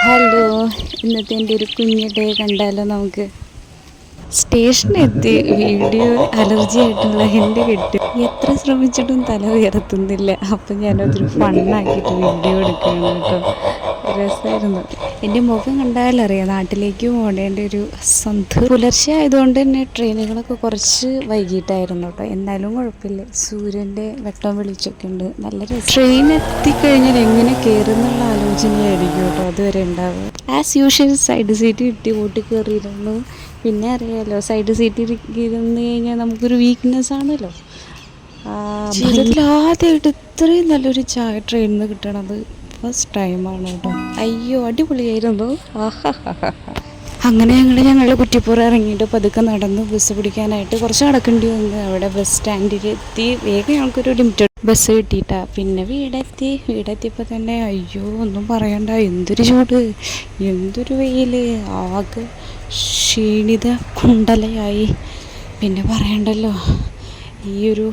Hello, ഇന്നത്തെ എൻ്റെ ഒരു കുഞ്ഞു ഡേ കണ്ടാലോ നമുക്ക്. സ്റ്റേഷനെത്തി. വീഡിയോ അലർജി ആയിട്ടുള്ള എൻ്റെ കെട്ടി എത്ര ശ്രമിച്ചിട്ടും തല ഉയർത്തുന്നില്ല. അപ്പം ഞാനതൊരു ഫണ്ണാക്കിയിട്ട് വീഡിയോ എടുക്കുകയാണ് കേട്ടോ. രസമായിരുന്നു. എൻ്റെ മുഖം കണ്ടാലറിയാം നാട്ടിലേക്ക് പോകേണ്ട ഒരു പുലർച്ചെ ആയതുകൊണ്ട് തന്നെ ട്രെയിനുകളൊക്കെ കുറച്ച് വൈകിട്ടായിരുന്നു കേട്ടോ. എന്നാലും കുഴപ്പമില്ല, സൂര്യൻ്റെ വെട്ടം വെളിച്ചമൊക്കെ ഉണ്ട്, നല്ല രസം. ട്രെയിൻ എത്തിക്കഴിഞ്ഞാൽ എങ്ങനെ കയറുന്നുള്ള ആലോചനയായിരിക്കും കേട്ടോ അതുവരെ ഉണ്ടാവുക. ആസ് യൂഷ്വൽ സൈഡ് സീറ്റ് കിട്ടി, ഓട്ടി കയറിയിരുന്നു. പിന്നെ അറിയാമല്ലോ, സൈഡ് സീറ്റിൽ ഇരുന്ന് കഴിഞ്ഞാൽ നമുക്കൊരു വീക്ക്നെസ് ആണല്ലോ. ജീവിതത്തിൽ ആദ്യമായിട്ട് ഇത്രയും നല്ലൊരു ചായ ട്രെയിനിൽ നിന്ന് കിട്ടണത് ഫസ്റ്റ് ടൈമാണ് കേട്ടോ. അയ്യോ, അടിപൊളിയായിരുന്നു. അങ്ങനെ ഞങ്ങളുടെ കുറ്റിപ്പുറം ഇറങ്ങിയിട്ട് പതുക്കെ നടന്ന് ബസ് പിടിക്കാനായിട്ട് കുറച്ച് നടക്കേണ്ടി വന്നു. അവിടെ ബസ് സ്റ്റാൻഡിലെത്തി. വേഗം ഞങ്ങൾക്കൊരു ലിമിറ്റഡ് ബസ് കിട്ടിയിട്ടാണ്. പിന്നെ വീടെത്തിയപ്പോൾ തന്നെ അയ്യോ ഒന്നും പറയണ്ട, എന്തൊരു ചൂട്, എന്തൊരു വെയിൽ, ആകെ ക്ഷീണിത കുണ്ടലയായി. പിന്നെ പറയണ്ടല്ലോ, ഈ ഒരു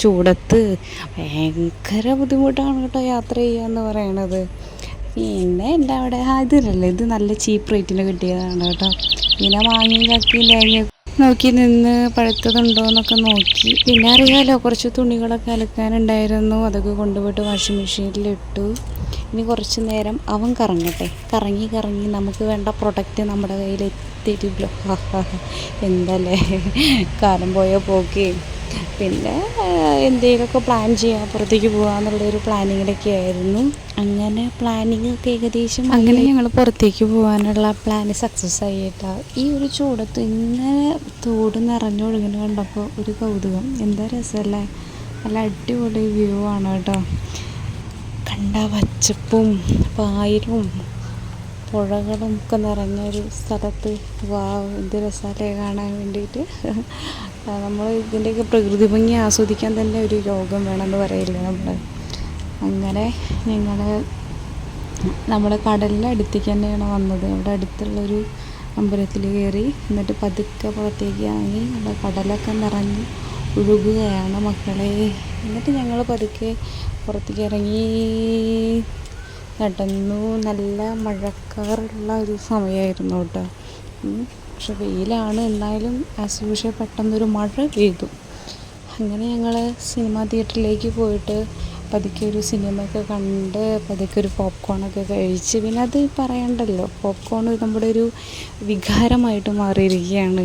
ചൂടത്ത് ഭയങ്കര ബുദ്ധിമുട്ടാണ് കേട്ടോ യാത്ര ചെയ്യാന്ന് പറയണത്. പിന്നെ എൻ്റെ അവിടെ ഇത് നല്ല ചീപ്പ് റേറ്റിന് കിട്ടിയതാണ് കേട്ടോ. പിന്നെ മാങ്ങയും ചക്കയും തേങ്ങ നോക്കി നിന്ന് പഴുത്തതുണ്ടോ എന്നൊക്കെ നോക്കി. പിന്നെ അറിയാമല്ലോ, കുറച്ച് തുണികളൊക്കെ അലക്കാനുണ്ടായിരുന്നു. അതൊക്കെ കൊണ്ടുപോയിട്ട് വാഷിംഗ് മെഷീനിലിട്ടു. ഇനി കുറച്ച് നേരം അവൻ കറങ്ങി നമുക്ക് വേണ്ട പ്രൊഡക്റ്റ് നമ്മുടെ കയ്യിൽ എത്തിയിട്ടില്ലോ. എന്തല്ലേ കാലം പോയ പോക്കേ. പിന്നെ എന്തെങ്കിലുമൊക്കെ പ്ലാൻ ചെയ്യാം, പുറത്തേക്ക് പോകാമെന്നുള്ളൊരു പ്ലാനിങ്ങിലൊക്കെ ആയിരുന്നു. അങ്ങനെ പ്ലാനിങ് ഒക്കെ ഏകദേശം അങ്ങനെ ഞങ്ങൾ പുറത്തേക്ക് പോകാനുള്ള പ്ലാൻ സക്സസ് ആയിട്ടാണ്. ഈ ഒരു ചൂടത്ത് ഇങ്ങനെ തോട് നിറഞ്ഞൊഴുകുന്ന കണ്ടപ്പോൾ ഒരു കൗതുകം. എന്താ രസമല്ലേ, നല്ല അടിപൊളി വ്യൂ ആണ് കേട്ടോ. കണ്ട പച്ചപ്പും പായലും പുഴകളും ഒക്കെ നിറഞ്ഞൊരു സ്ഥലത്ത് എന്ത് രസമല്ലേ കാണാൻ വേണ്ടിയിട്ട്. നമ്മൾ ഇതിൻ്റെയൊക്കെ പ്രകൃതി ഭംഗി ആസ്വദിക്കാൻ തന്നെ ഒരു യോഗം വേണമെന്ന് പറയില്ലേ നമ്മൾ. അങ്ങനെ ഞങ്ങൾ നമ്മുടെ കടലിൻ്റെ അടുത്തേക്ക് തന്നെയാണ് വന്നത്. അവിടെ അടുത്തുള്ളൊരു അമ്പലത്തിൽ കയറി, എന്നിട്ട് പതുക്കെ പുറത്തേക്ക് ഇറങ്ങി. നമ്മുടെ കടലൊക്കെ നിറഞ്ഞ് ഒഴുകുകയാണ് മക്കളെ. എന്നിട്ട് ഞങ്ങൾ പതുക്കെ പുറത്തേക്ക് ഇറങ്ങി നടന്നു. നല്ല മഴക്കാറുള്ള ഒരു സമയമായിരുന്നു കേട്ടോ. പക്ഷെ വെയിലാണ്, എന്നാലും ആസ് യൂഷ്വൽ പെട്ടെന്നൊരു മഴ പെയ്തു. അങ്ങനെ ഞങ്ങൾ സിനിമ തിയേറ്ററിലേക്ക് പോയിട്ട് പതുക്കെ ഒരു സിനിമയൊക്കെ കണ്ട് പതുക്കെ ഒരു പോപ്കോണൊക്കെ കഴിച്ച്. പിന്നെ അത് പറയണ്ടല്ലോ, പോപ്കോൺ നമ്മുടെ ഒരു വികാരമായിട്ട് മാറിയിരിക്കുകയാണ്.